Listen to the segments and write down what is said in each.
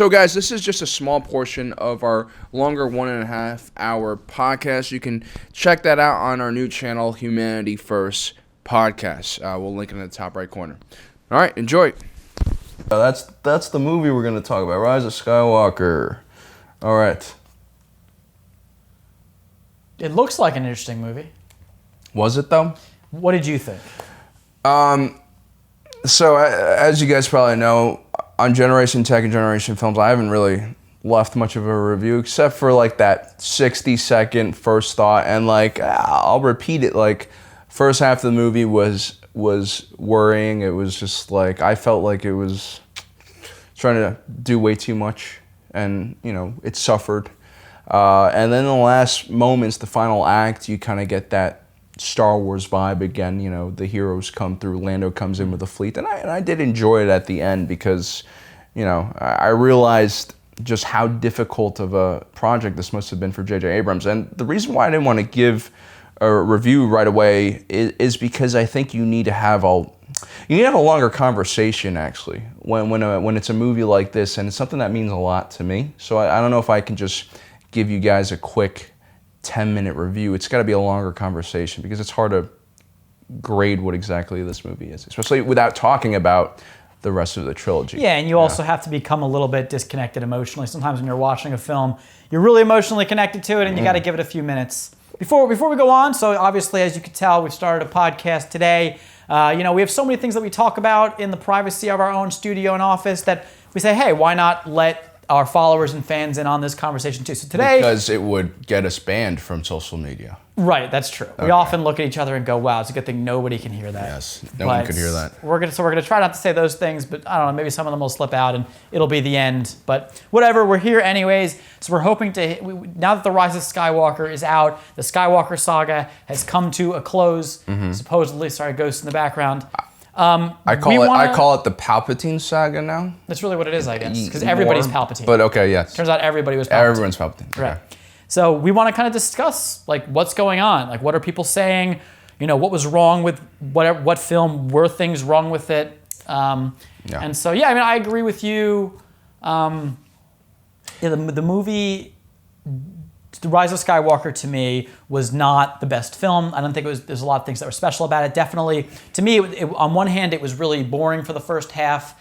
So, guys, this is just a small portion of our longer 1.5 hour podcast. You can check that out on our new channel, Humanity First Podcast. We'll link it in the top right corner. All right, enjoy. That's the movie we're going to talk about, Rise of Skywalker. All right. It looks like an interesting movie. Was it, though? What did you think? So, as you guys probably know, on Generation Tech and Generation Films, I haven't really left much of a review except for like that 60-second first thought, and like I'll repeat it. Like, first half of the movie was worrying. It was just like I felt like it was trying to do way too much, and it suffered. And then the last moments, the final act, you kind of get that Star Wars vibe again. The heroes come through, Lando comes in with a fleet, and I did enjoy it at the end because I realized just how difficult of a project this must have been for J.J. Abrams. And the reason why I didn't want to give a review right away is because I think you need to have a longer conversation actually when it's a movie like this, and it's something that means a lot to me. So I don't know if I can just give you guys a quick 10-minute review. It's got to be a longer conversation because it's hard to grade what exactly this movie is, especially without talking about the rest of the trilogy. Yeah, and you also have to become a little bit disconnected emotionally. Sometimes when you're watching a film, you're really emotionally connected to it, and you got to give it a few minutes. Before we go on, so obviously, as you can tell, we've started a podcast today. We have so many things that we talk about in the privacy of our own studio and office that we say, hey, why not let our followers and fans in on this conversation too? So today, because it would get us banned from social media. Right, that's true. Okay. We often look at each other and go, wow, it's a good thing nobody can hear that. Yes, no one could hear that. We're gonna try not to say those things, but I don't know, maybe some of them will slip out and it'll be the end. But whatever, we're here anyways. So we're hoping now that The Rise of Skywalker is out, the Skywalker saga has come to a close, supposedly. Sorry, ghost in the background. I call it the Palpatine saga now. That's really what it is, I guess, because everybody's Palpatine. But okay, yes. Turns out everybody was Palpatine. Everyone's Palpatine. Okay. Right. So we want to kind of discuss like what's going on, like what are people saying, what was wrong with what film, were things wrong with it, and so I agree with you. The movie, The Rise of Skywalker, to me was not the best film. I don't think there's a lot of things that were special about it. Definitely, to me, on one hand, it was really boring for the first half,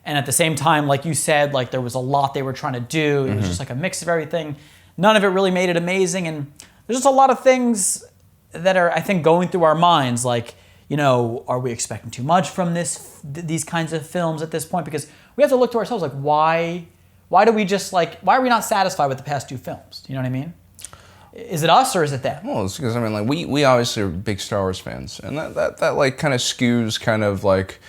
and at the same time, like you said, like there was a lot they were trying to do. It was just like a mix of everything. None of it really made it amazing, and there's just a lot of things that are, I think, going through our minds, like, are we expecting too much from these kinds of films at this point? Because we have to look to ourselves, like, why are we not satisfied with the past two films? You know what I mean? Is it us or is it them? Well, it's because, we obviously are big Star Wars fans, and that like kind of skews kind of like,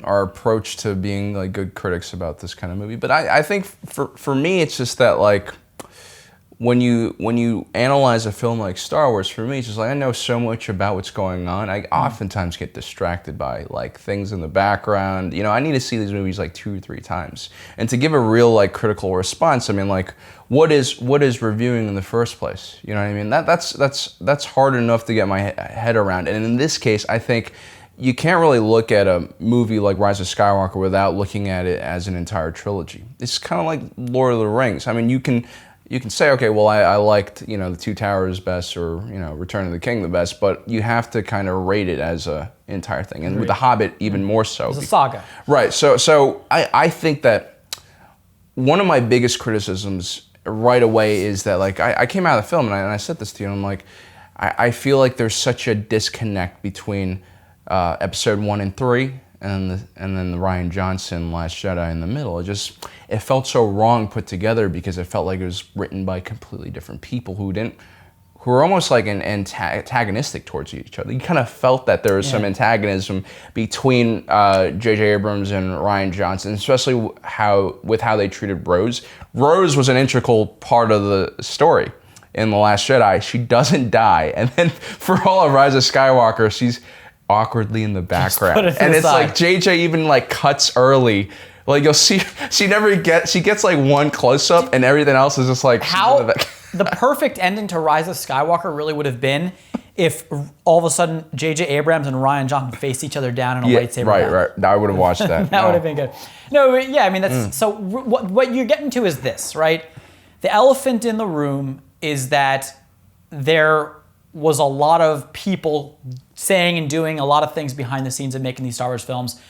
our approach to being like good critics about this kind of movie. But I think for me, it's just that like when you analyze a film like Star Wars, for me, it's just like I know so much about what's going on. I oftentimes get distracted by like things in the background. I need to see these movies like 2 or 3 times, and to give a real like critical response. Like what is reviewing in the first place? You know what I mean? That's hard enough to get my head around. And in this case, I think you can't really look at a movie like Rise of Skywalker without looking at it as an entire trilogy. It's kind of like Lord of the Rings. You can say, okay, well, I liked, The Two Towers best, or, Return of the King the best, but you have to kind of rate it as a entire thing. And with The Hobbit, even more so. It's a saga. Right. So I think that one of my biggest criticisms right away is that, like, I came out of the film, and I said this to you, and I'm like, I feel like there's such a disconnect between episode 1 and 3, and then the Rian Johnson Last Jedi in the middle. It felt so wrong put together because it felt like it was written by completely different people who were almost like antagonistic towards each other. You kind of felt that there was some antagonism between J.J. Abrams and Rian Johnson, especially with how they treated Rose. Rose was an integral part of the story in The Last Jedi. She doesn't die, and then for all of Rise of Skywalker, she's awkwardly in the background, and it's like JJ even like cuts early. Like you'll see, she gets like one close up, and everything else is just like how the perfect ending to Rise of Skywalker really would have been if all of a sudden J.J. Abrams and Rian Johnson faced each other down in a lightsaber battle. Right. I would have watched that. That would have been good. No, yeah, I mean, that's so what you're getting to is this, right? The elephant in the room is that there was a lot of people saying and doing a lot of things behind the scenes of making these Star Wars films.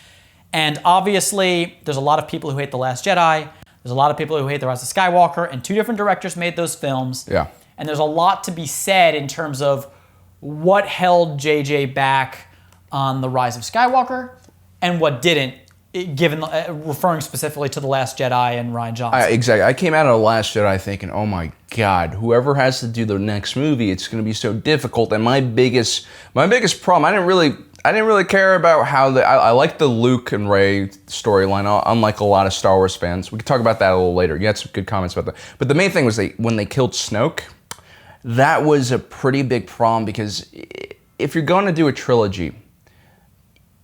And obviously, there's a lot of people who hate The Last Jedi. There's a lot of people who hate The Rise of Skywalker. And 2 different directors made those films. Yeah. And there's a lot to be said in terms of what held JJ back on The Rise of Skywalker and what didn't, given referring specifically to The Last Jedi and Rian Johnson. Exactly. I came out of The Last Jedi thinking, oh my God, whoever has to do the next movie, it's going to be so difficult. And my biggest problem, I didn't really care about how I like the Luke and Rey storyline, unlike a lot of Star Wars fans. We can talk about that a little later. You had some good comments about that. But the main thing was when they killed Snoke, that was a pretty big problem, because if you're going to do a trilogy,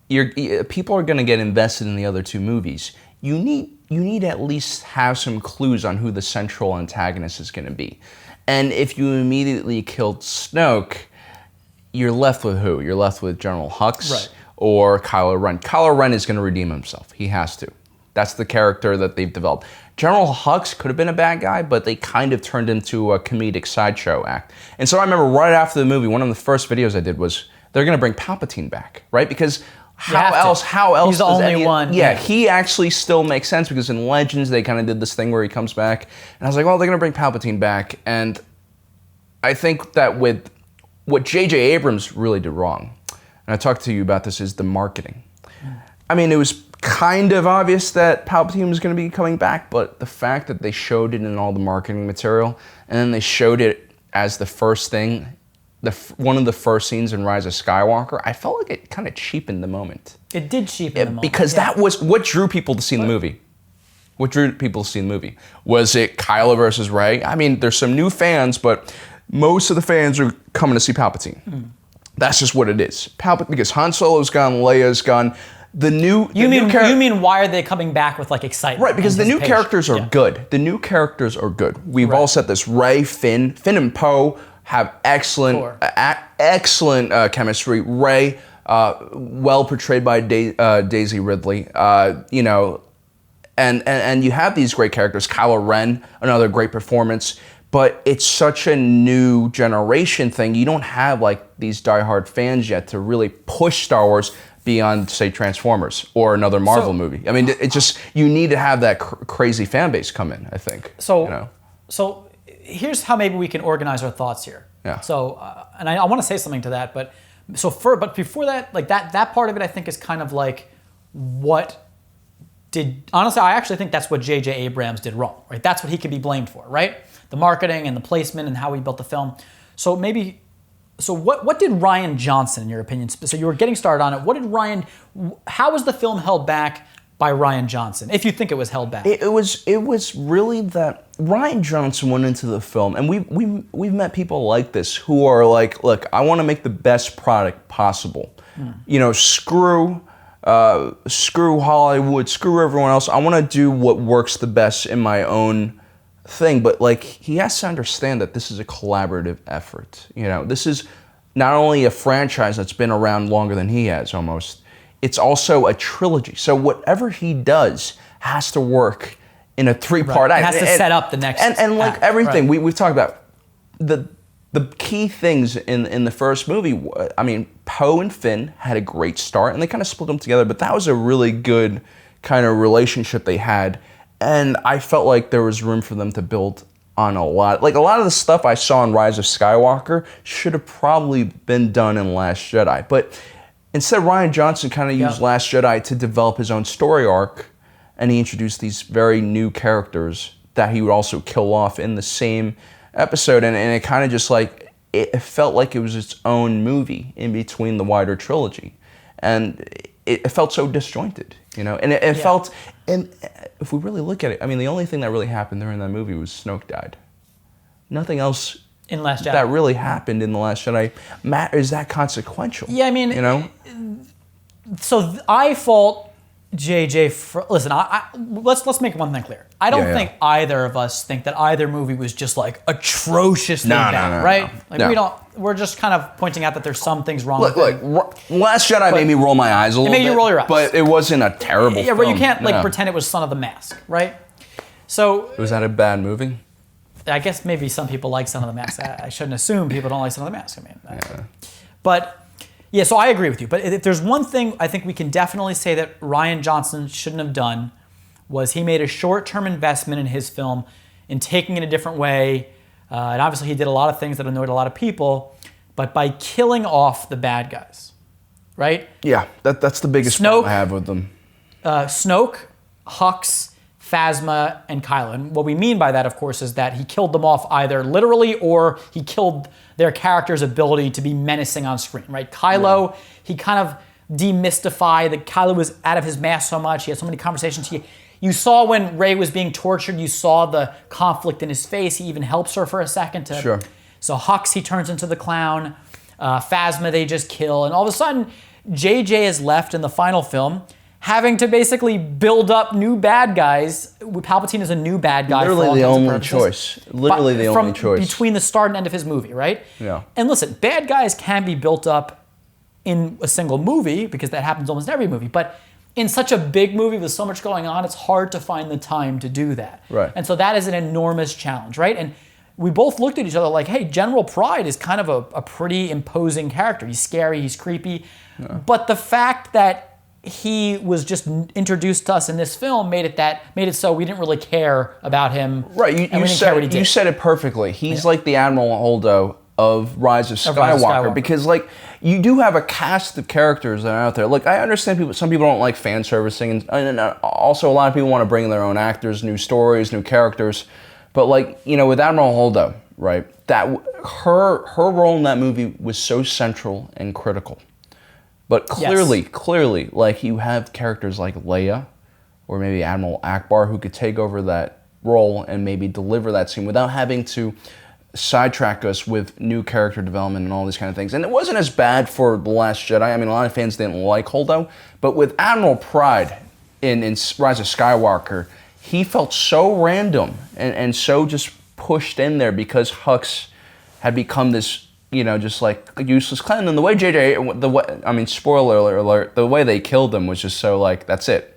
people are going to get invested in the other 2 movies. You need at least have some clues on who the central antagonist is going to be. And if you immediately killed Snoke, you're left with who? You're left with General Hux or Kylo Ren. Kylo Ren is going to redeem himself. He has to. That's the character that they've developed. General Hux could have been a bad guy, but they kind of turned into a comedic sideshow act. And so I remember right after the movie, one of the first videos I did was they're going to bring Palpatine back, right? Because how else? He's the only one. Yeah, he actually still makes sense, because in Legends they kind of did this thing where he comes back, and I was like, well, they're going to bring Palpatine back, and I think that with what J.J. Abrams really did wrong, and I talked to you about this, is the marketing. I mean, it was kind of obvious that Palpatine was going to be coming back, but the fact that they showed it in all the marketing material, and then they showed it as the first thing, one of the first scenes in Rise of Skywalker, I felt like it kind of cheapened the moment. It did cheapen the moment. Because that was what drew people to see the movie. What drew people to see the movie? Was it Kylo versus Rey? I mean, there's some new fans, but most of the fans are coming to see Palpatine. That's just what it is. Because Han Solo's gone, Leia's gone. You mean why are they coming back with like excitement? Right, because the new characters are good. The new characters are good. We've all said this. Rey, Finn and Poe have excellent chemistry. Rey, well portrayed by Daisy Ridley. And you have these great characters. Kylo Ren, another great performance. But it's such a new generation thing. You don't have like these diehard fans yet to really push Star Wars beyond, say, Transformers or another Marvel movie. I mean, it just, you need to have that crazy fan base come in, I think. So here's how maybe we can organize our thoughts here. Yeah. So, and I want to say something to that, but before that, like that part of it, I think is kind of like honestly, I actually think that's what J.J. Abrams did wrong, right? That's what he could be blamed for, right? The marketing and the placement and how he built the film. So what did Rian Johnson, in your opinion, so you were getting started on it, how was the film held back by Rian Johnson, if you think it was held back? It was really that Rian Johnson went into the film, and we've met people like this who are like, look, I want to make the best product possible. You know, screw Hollywood, screw everyone else. I want to do what works the best in my own thing. But like, he has to understand that this is a collaborative effort. You know, this is not only a franchise that's been around longer than he has almost, it's also a trilogy. So whatever he does has to work in a 3-part act. It has to set up the next and like everything we've talked about, the key things in the first movie. I mean, Poe and Finn had a great start, and they kind of split them together, but that was a really good kind of relationship they had, and I felt like there was room for them to build on a lot. Like, a lot of the stuff I saw in Rise of Skywalker should have probably been done in Last Jedi, but instead, Rian Johnson kind of used Last Jedi to develop his own story arc, and he introduced these very new characters that he would also kill off in the same episode, and it kind of just like, it felt like it was its own movie in between the wider trilogy, and it felt so disjointed, you know, and it felt, and if we really look at it, I mean, the only thing that really happened during that movie was Snoke died. Nothing else in Last Jedi that really happened in The Last Jedi is that consequential. Yeah, I mean, you know, so I fault Listen, let's make one thing clear. I don't think either of us think that either movie was just like atrociously bad, right? We're just kind of pointing out that there's some things wrong with it. Last Jedi made me roll my eyes a little bit. It made you roll your eyes. But it wasn't a terrible film. But you can't pretend it was Son of the Mask, right? So was that a bad movie? I guess maybe some people like Son of the Mask. I shouldn't assume people don't like Son of the Mask. But yeah, so I agree with you. But if there's one thing I think we can definitely say that Rian Johnson shouldn't have done was he made a short-term investment in his film in taking it a different way. And obviously he did a lot of things that annoyed a lot of people, but by killing off the bad guys, right? Yeah, that's the biggest problem I have with them. Snoke, Hux, Phasma, and Kylo. And what we mean by that, of course, is that he killed them off either literally or he killed their character's ability to be menacing on screen, right? Kylo, he kind of demystified that Kylo was out of his mask so much. He had so many conversations. You saw when Rey was being tortured, you saw the conflict in his face. He even helps her for a second. Sure. So Hux, he turns into the clown. Phasma, they just kill. And all of a sudden, JJ is left in the final film having to basically build up new bad guys. Palpatine is a new bad guy. Literally the only choice. Literally the only choice. Between the start and end of his movie, right? Yeah. And listen, bad guys can be built up in a single movie because that happens almost in every movie. But in such a big movie with so much going on, it's hard to find the time to do that. Right. And so that is an enormous challenge, right? And we both looked at each other like, hey, General Pride is kind of a pretty imposing character. He's scary, he's creepy. Yeah. But the fact that he was just introduced to us in this film made it so we didn't really care about him. Right, you said it perfectly. He's like the Admiral Holdo of Rise of Skywalker, because like you do have a cast of characters that are out there. Like I understand some people don't like fan servicing, and also a lot of people want to bring their own actors, new stories, new characters. But like, you know, with Admiral Holdo, right? That her role in that movie was so central and critical. But clearly, like you have characters like Leia or maybe Admiral Akbar who could take over that role and maybe deliver that scene without having to sidetrack us with new character development and all these kind of things. And it wasn't as bad for The Last Jedi. I mean, a lot of fans didn't like Holdo, but with Admiral Pride in Rise of Skywalker, he felt so random and so just pushed in there because Hux had become this, you know, just like a useless clown. And the way spoiler alert, the way they killed him was just so like, that's it.